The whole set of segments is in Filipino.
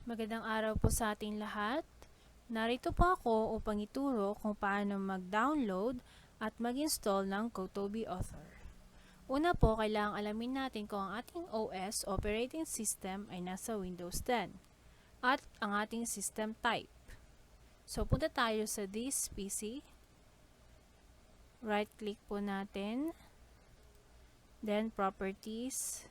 Magandang araw po sa ating lahat. Narito po ako upang ituro kung paano mag-download at mag-install ng Kotobee Author. Una po, kailangang alamin natin kung ang ating OS operating system ay nasa Windows 10 at ang ating system type. So, punta tayo sa This PC. Right-click po natin. Then, Properties.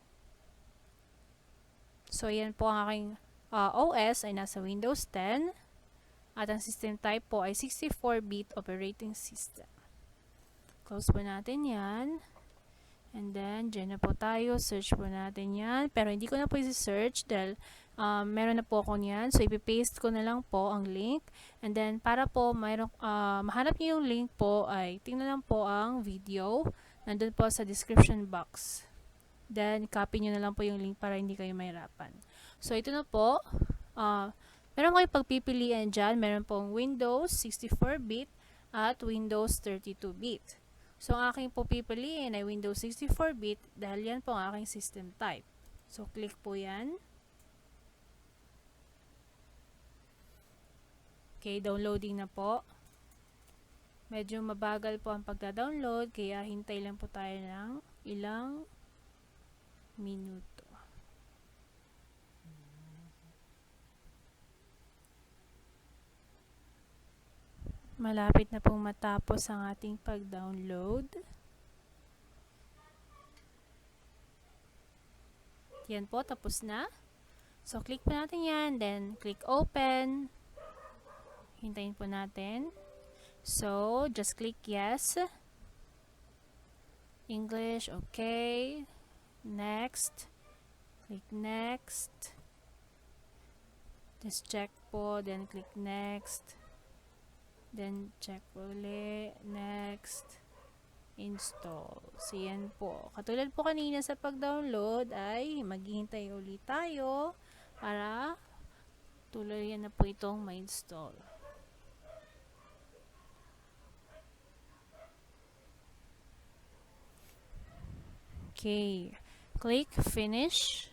So, yan po ang aking OS ay nasa Windows 10 at ang system type po ay 64-bit operating system. Close po natin yan. And then, dyan na po tayo. Search po natin yan. Pero hindi ko na po i-search dahil meron na po ako yan. So, ipipaste ko na lang po ang link. And then, para po mahanap niyo yung link po ay tingnan lang po ang video. Nandun po sa description box. Then, copy nyo na lang po yung link para hindi kayo mahirapan. So, ito na po. Meron kayo pagpipilian dyan. Meron pong Windows 64-bit at Windows 32-bit. So, ang aking po pipiliin ay Windows 64-bit dahil yan po ang aking system type. So, click po yan. Okay, downloading na po. Medyo mabagal po ang pagda-download kaya hintay lang po tayo ng ilang minuto. Malapit na pong matapos ang ating pag-download. Yan po, tapos na. So, click po natin yan. Then, click open. Hintayin po natin. So, just click yes. English, okay. Next. Click next. Just check po. Then, click next. Then, check ulit. Next. Install. So, yan po. Katulad po kanina sa pag-download ay maghihintay ulit tayo para tuloy na po itong ma-install. Okay. Click finish.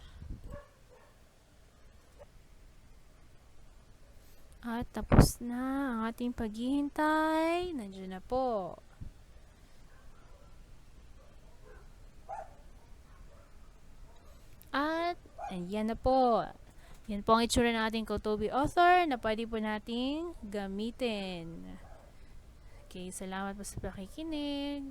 At tapos na ang ating paghihintay. Nandiyan na po. At ayan na po. Yan po ang itsura ng ating Kotobee Author na pwede po nating gamitin. Okay, salamat po sa pakikinig.